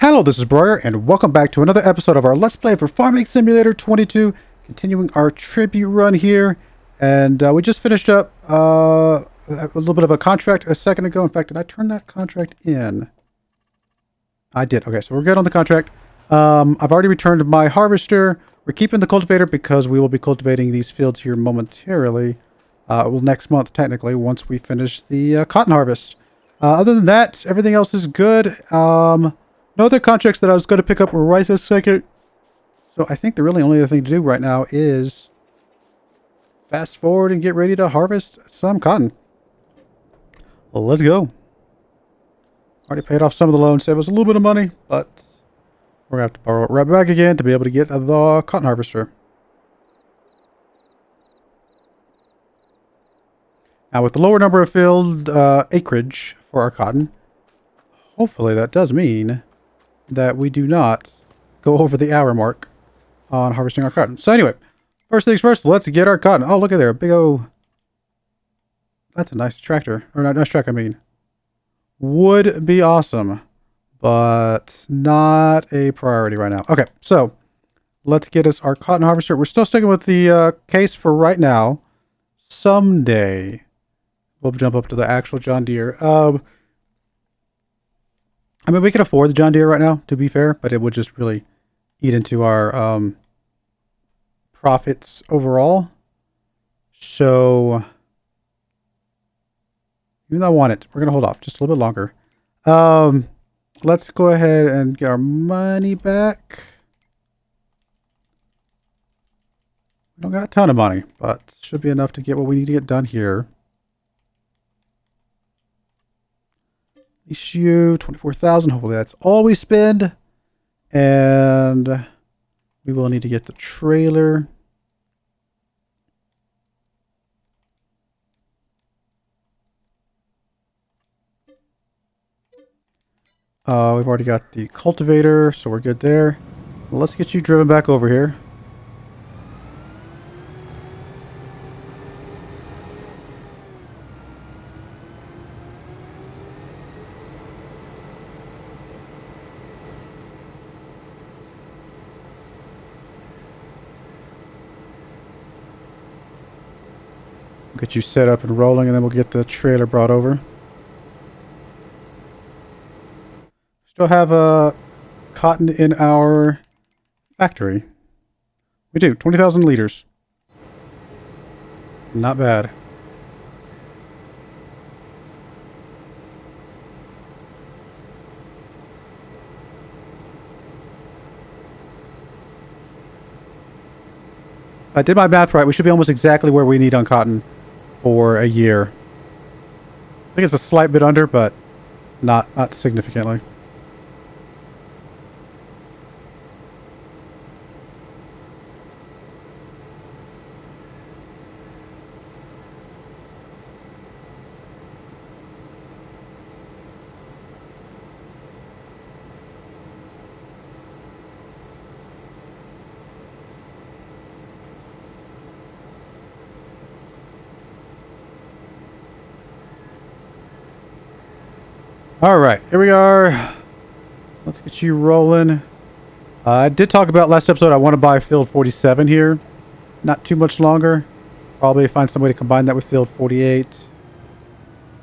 Hello, this is Broyar, and welcome back to another episode of our Let's Play for Farming Simulator 22, continuing our tribute run here. And we just finished up a little bit of a contract a second ago. In fact, did I turn that contract in? I did. Okay, so we're good on the contract. I've already returned my harvester. We're keeping the cultivator because we will be cultivating these fields here momentarily. Well, next month, technically, once we finish the cotton harvest. Other than that, everything else is good. No other contracts that I was going to pick up right this second. So I think the really only other thing to do right now is fast forward and get ready to harvest some cotton. Well, let's go. Already paid off some of the loans, saved us a little bit of money, but we're going to have to borrow it right back again to be able to get the cotton harvester. Now with the lower number of field acreage for our cotton, hopefully that does mean that we do not go over the hour mark on harvesting our cotton. So anyway, first things first, let's get our cotton. Oh, look at there, a big old... That's a nice tractor. Or not nice tractor, I mean. Would be awesome, but not a priority right now. Okay, so let's get us our cotton harvester. We're still sticking with the case for right now. Someday we'll jump up to the actual John Deere. I mean, we can afford the John Deere right now, to be fair, but it would just really eat into our profits overall. So, even though I want it, we're going to hold off just a little bit longer. Let's go ahead and get our money back. We don't got a ton of money, but should be enough to get what we need to get done here. Issue 24,000. Hopefully that's all we spend. And we will need to get the trailer. We've already got the cultivator, so we're good there. Well, let's get you driven back over here. Get you set up and rolling, and then we'll get the trailer brought over. Still have cotton in our factory. We do 20,000 liters. Not bad. If I did my math right, we should be almost exactly where we need on cotton for a year. I think it's a slight bit under, but not significantly. All right, here we are. Let's get you rolling. I did talk about last episode. I want to buy field 47 here. Not too much longer. Probably find some way to combine that with field 48.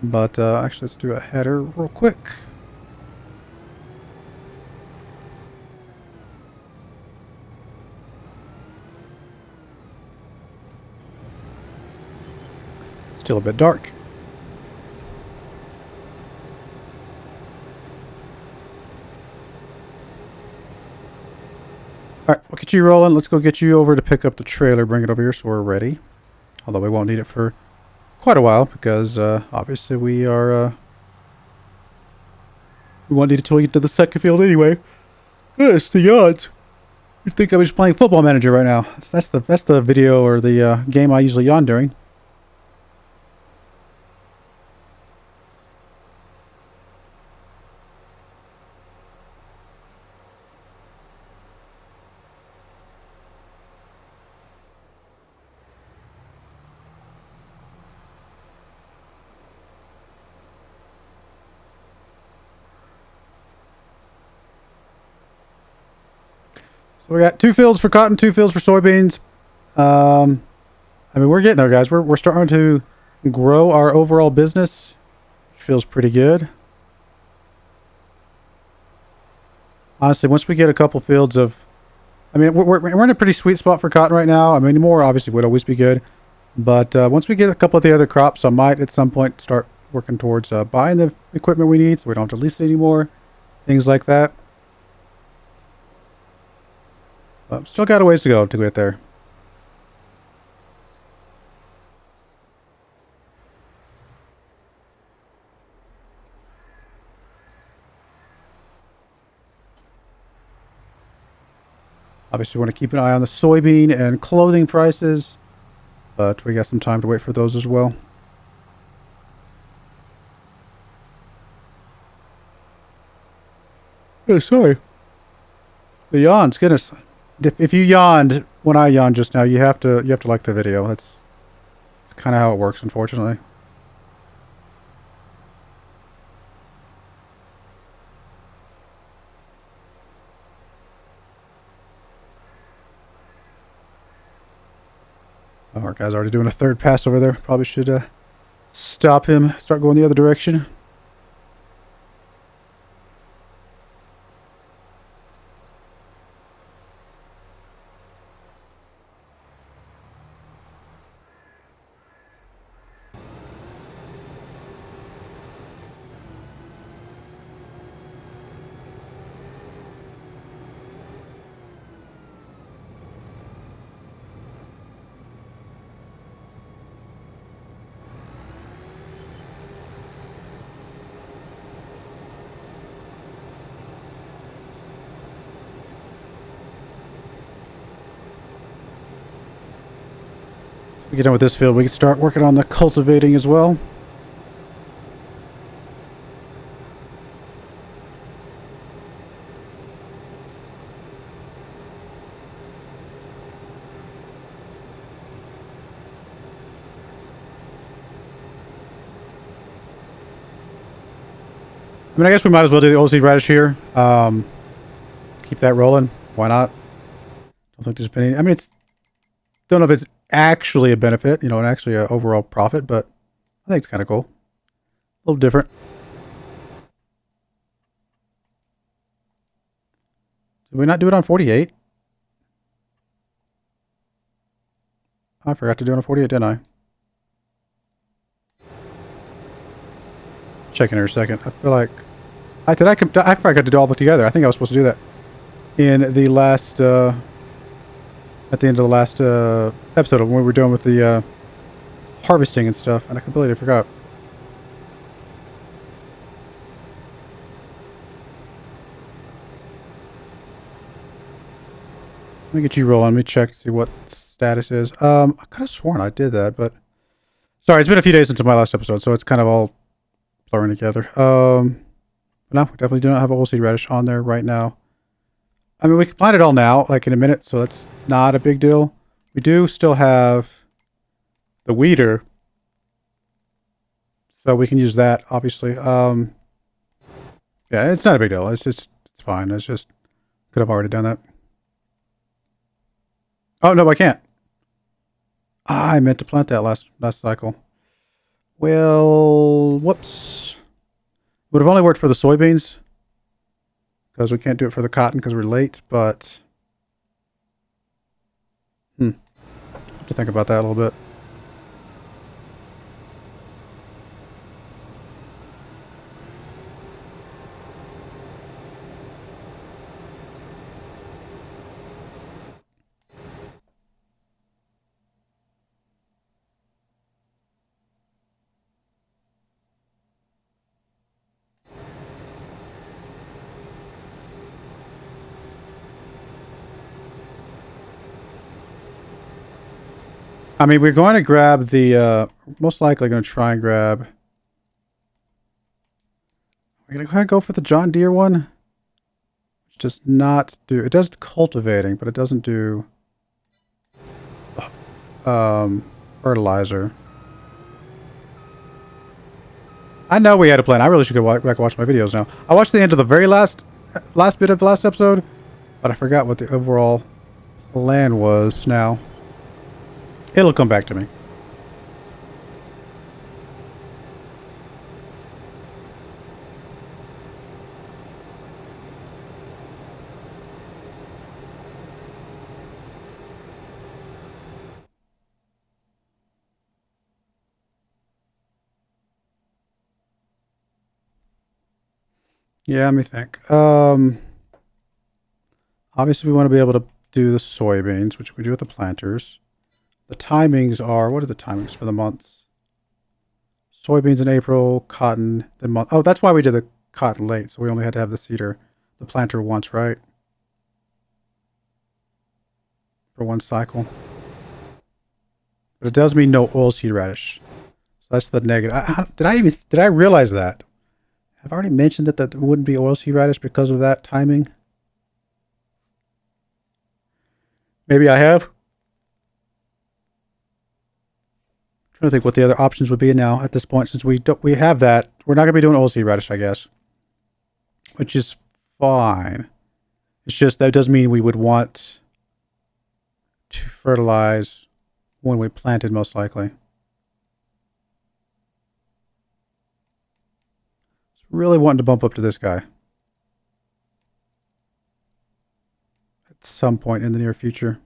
But actually, let's do a header real quick. Still a bit dark. Alright, we'll get you rolling. Let's go get you over to pick up the trailer, bring it over here so we're ready. Although we won't need it for quite a while because obviously we are... we won't need it till we get to the second field anyway. It's the odds. You'd think I was playing Football Manager right now. That's the video or the game I usually yawn during. So we got 2 fields for cotton, 2 fields for soybeans. I mean, we're getting there, guys. We're starting to grow our overall business, which feels pretty good. Honestly, once we get a couple fields of, I mean, we're in a pretty sweet spot for cotton right now. I mean, more obviously would always be good, but once we get a couple of the other crops, I might at some point start working towards buying the equipment we need, so we don't have to lease it anymore, things like that. But still got a ways to go to get there. Obviously, we want to keep an eye on the soybean and clothing prices, but we got some time to wait for those as well. Oh, sorry. The yawns, goodness. If you yawned when I yawned just now, you have to like the video. That's kind of how it works, unfortunately. Oh, our guy's already doing a third pass over there. Probably should stop him, start going the other direction. We get done with this field, we can start working on the cultivating as well. I mean, I guess we might as well do the OC radish here. Keep that rolling. Why not? Don't think there's been any. I mean, don't know if it's actually a benefit, you know, and actually an overall profit, but I think it's kind of cool. A little different. Did we not do it on 48? I forgot to do it on 48, didn't I? Checking here a second. I feel like I forgot to do all that together. I think I was supposed to do that in the last at the end of the last episode when we were doing with the harvesting and stuff, and I completely forgot. Let me get you rolling. Let me check to see what status is. I could have sworn I did that, but sorry, it's been a few days since my last episode, so it's kind of all blurring together. No, we definitely do not have a whole seed radish on there right now. I mean, we can plant it all now, like in a minute, so that's not a big deal. We do still have the weeder, so we can use that, obviously. Yeah, it's not a big deal. It's fine. It's just, could have already done that. Oh, no, I can't. I meant to plant that last cycle. Well, whoops. Would have only worked for the soybeans, because we can't do it for the cotton because we're late, but have to think about that a little bit. I mean, we're going to grab the, most likely going to try and grab, we're going to go ahead and go for the John Deere one. Which does not do, it does cultivating, but it doesn't do, fertilizer. I know we had a plan. I really should go back and watch my videos now. I watched the end of the very last bit of the last episode, But I forgot what the overall plan was now. It'll come back to me. Yeah, let me think. Obviously we want to be able to do the soybeans, which we do with the planters. The timings are, what are the timings for the months? Soybeans in April, cotton the month. Oh, that's why we did the cotton late. So we only had to have the seeder, the planter once, right? For one cycle. But it does mean no oilseed radish. So that's the negative. Did I realize that? I've already mentioned that there wouldn't be oilseed radish because of that timing. Maybe I have. Trying to think what the other options would be now at this point, since we have that. We're not gonna be doing oilseed radish, I guess, which is fine. It's just that does mean we would want to fertilize when we planted, most likely. Really wanting to bump up to this guy at some point in the near future.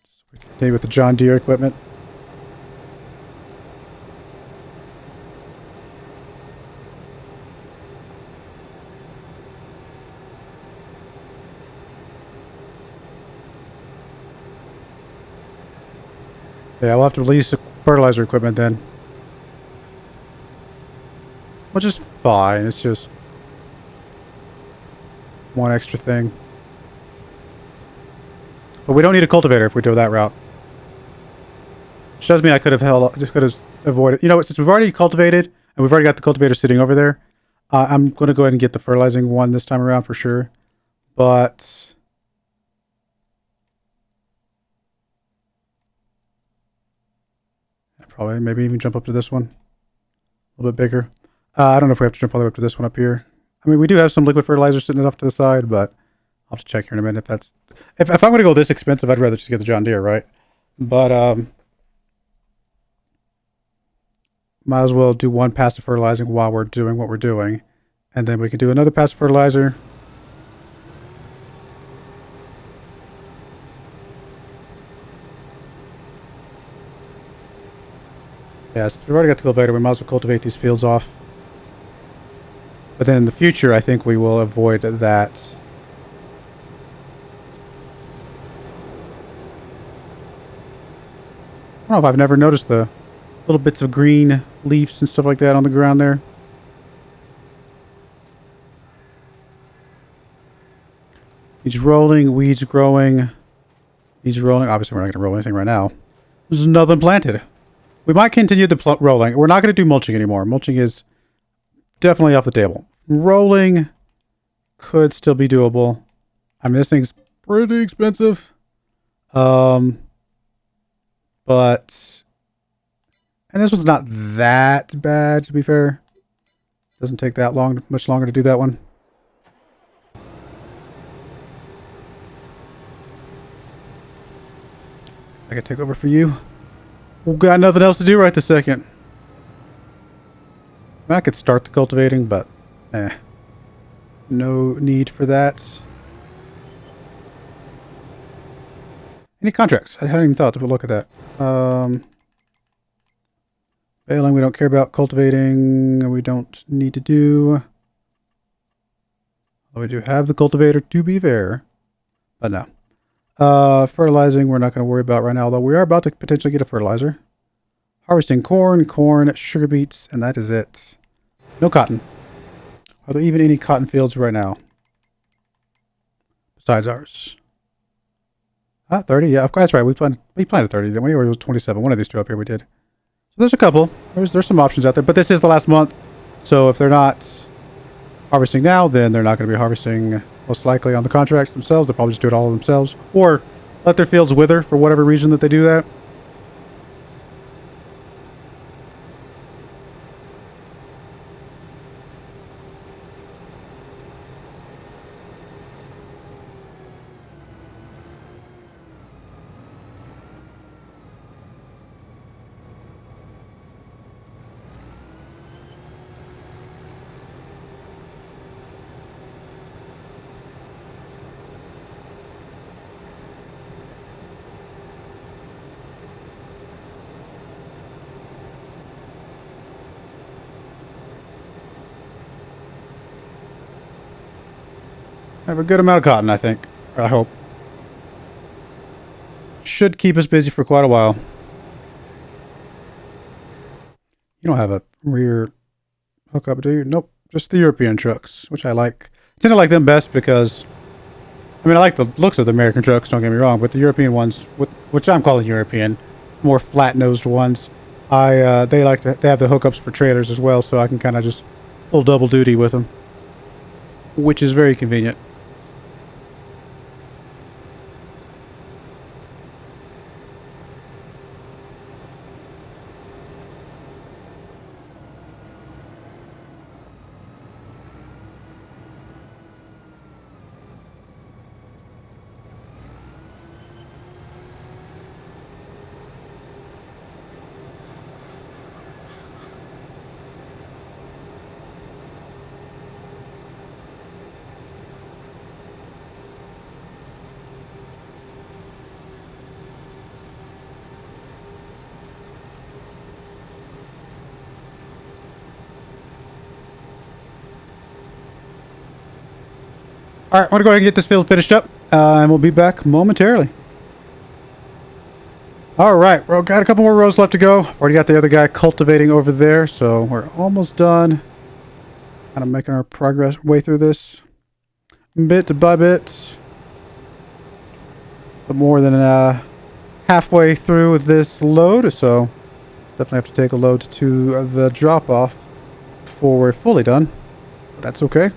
So we continue with the John Deere equipment. Yeah, we'll have to release the fertilizer equipment then. Which is fine, it's just one extra thing. But we don't need a cultivator if we go that route. Which does mean I could have avoided. You know what, since we've already cultivated, and we've already got the cultivator sitting over there, I'm going to go ahead and get the fertilizing one this time around for sure. But probably maybe even jump up to this one. A little bit bigger. I don't know if we have to jump all the way up to this one up here. I mean, we do have some liquid fertilizer sitting off to the side, but I'll have to check here in a minute if that's... If I'm going to go this expensive, I'd rather just get the John Deere, right? But, might as well do one pass of fertilizing while we're doing what we're doing. And then we can do another pass of fertilizer. Yes, we've already got the cultivator. We might as well cultivate these fields off. But then in the future, I think we will avoid that. I don't know if I've never noticed the little bits of green leaves and stuff like that on the ground there. He's rolling, weeds growing. He's rolling. Obviously, we're not going to roll anything right now. There's nothing planted. We might continue the rolling. We're not going to do mulching anymore. Mulching is definitely off the table. Rolling could still be doable. I mean, this thing's pretty expensive. But... And this one's not that bad, to be fair. Doesn't take that long, much longer to do that one. I can take over for you. We've got nothing else to do right this second. I could start the cultivating, but no need for that. Any contracts? I hadn't even thought to look at that. Baling we don't care about. Cultivating we don't need to do. Although we do have the cultivator, to be fair. But no. Fertilizing we're not going to worry about right now, although we are about to potentially get a fertilizer. Harvesting corn, sugar beets, and that is it. No cotton. Are there even any cotton fields right now? Besides ours. 30, yeah, of course, that's right. We planted 30, didn't we? Or it was 27. One of these two up here we did. So there's a couple. There's some options out there, but this is the last month. So if they're not harvesting now, then they're not going to be harvesting most likely on the contracts themselves. They'll probably just do it all themselves. Or let their fields wither for whatever reason that they do that. Have a good amount of cotton, I think. I hope. Should keep us busy for quite a while. You don't have a rear hookup, do you? Nope. Just the European trucks, which I like. I tend to like them best because, I mean, I like the looks of the American trucks, don't get me wrong, but the European ones, which I'm calling European, more flat-nosed ones, they have the hookups for trailers as well, so I can kind of just pull double duty with them, which is very convenient. All right, I'm going to go ahead and get this field finished up, and we'll be back momentarily. All right, we've got a couple more rows left to go. Already got the other guy cultivating over there, so we're almost done. Kind of making our progress way through this bit by bit. But more than halfway through with this load, so definitely have to take a load to the drop-off before we're fully done. But that's okay.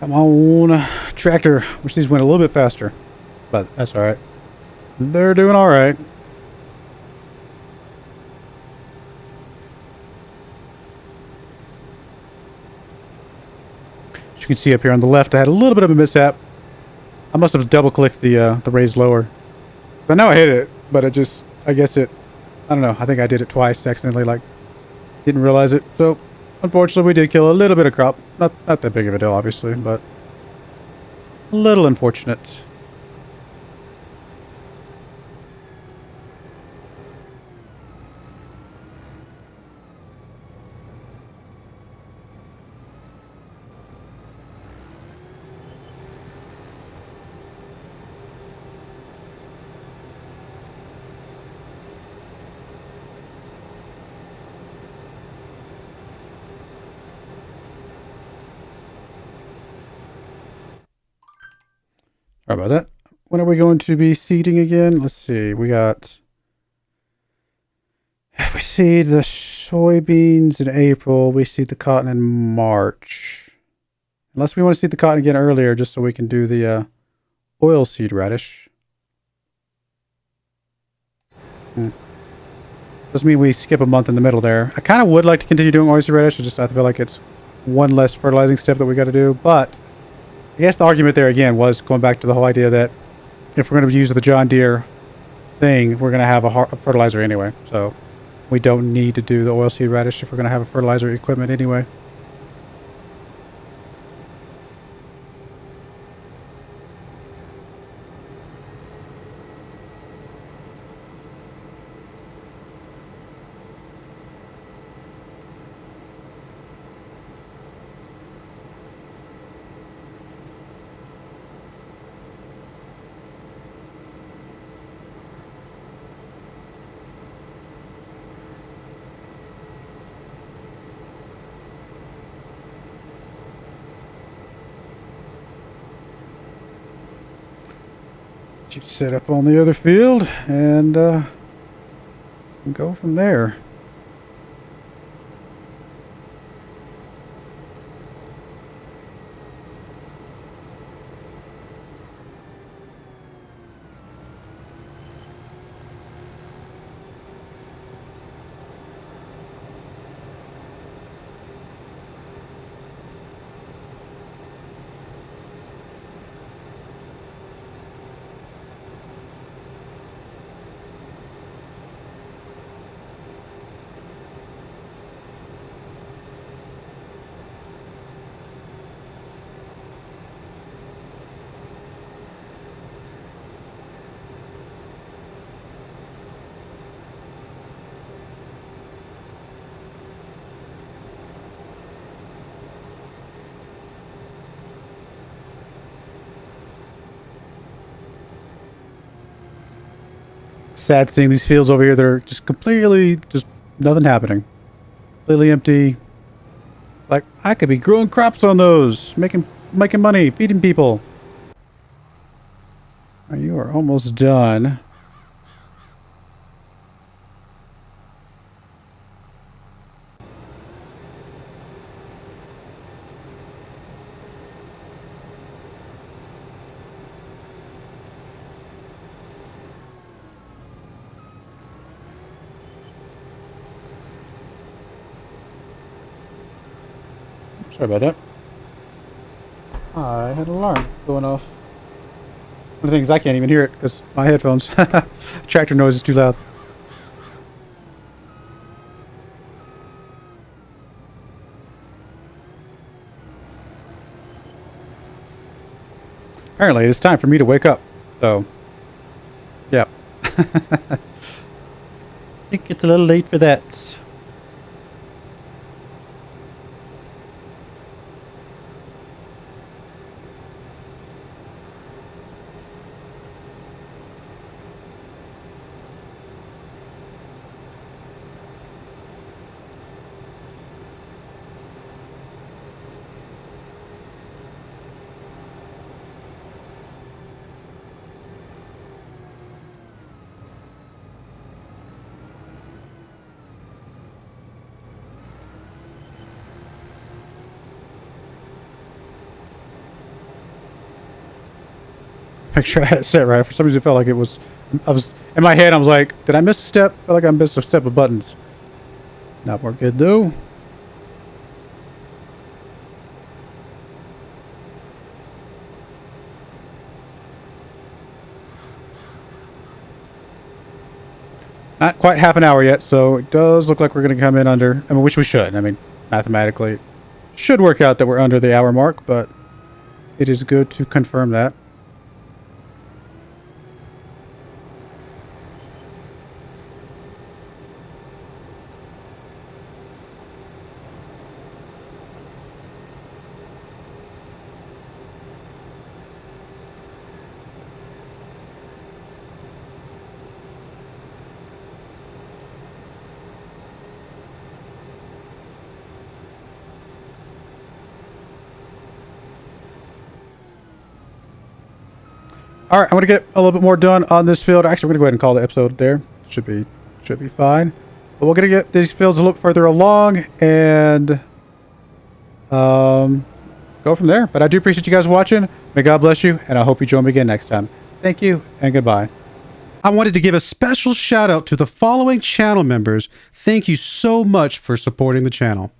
Come on, tractor. Wish these went a little bit faster, but that's all right. They're doing all right. As you can see up here on the left, I had a little bit of a mishap. I must have double-clicked the raised lower. I know I hit it, but it just, I guess it, I don't know. I think I did it twice accidentally, like, didn't realize it. So, unfortunately, we did kill a little bit of crop. Not that big of a deal, obviously, but a little unfortunate. Sorry about that. When are we going to be seeding again? Let's see. We got... If we seed the soybeans in April, we seed the cotton in March. Unless we want to seed the cotton again earlier, just so we can do the oil seed radish. Doesn't mean we skip a month in the middle there. I kind of would like to continue doing oil seed radish. I feel like it's one less fertilizing step that we got to do, but... I guess the argument there again was going back to the whole idea that if we're going to use the John Deere thing, we're going to have a fertilizer anyway. So we don't need to do the oilseed radish if we're going to have a fertilizer equipment anyway. Get you set up on the other field and go from there. Sad seeing these fields over here. They're just completely, just nothing happening. Completely empty. Like, I could be growing crops on those, making money, feeding people. You are almost done. Sorry about that. I had an alarm going off. One of the things, I can't even hear it because my headphones. Tractor noise is too loud. Apparently, it's time for me to wake up. So, yeah. I think it's a little late for that. Make sure I had it set right. For some reason, it felt like it was. I was in my head. I was like, "Did I miss a step?" I felt like I missed a step of buttons. Not more good though. Not quite half an hour yet, so it does look like we're going to come in under. I mean, which we should. I mean, mathematically, should work out that we're under the hour mark, but it is good to confirm that. All right, I'm going to get a little bit more done on this field. Actually, we're going to go ahead and call the episode there. Should be fine. But we're going to get these fields a little further along and go from there. But I do appreciate you guys watching. May God bless you, and I hope you join me again next time. Thank you, and goodbye. I wanted to give a special shout out to the following channel members. Thank you so much for supporting the channel.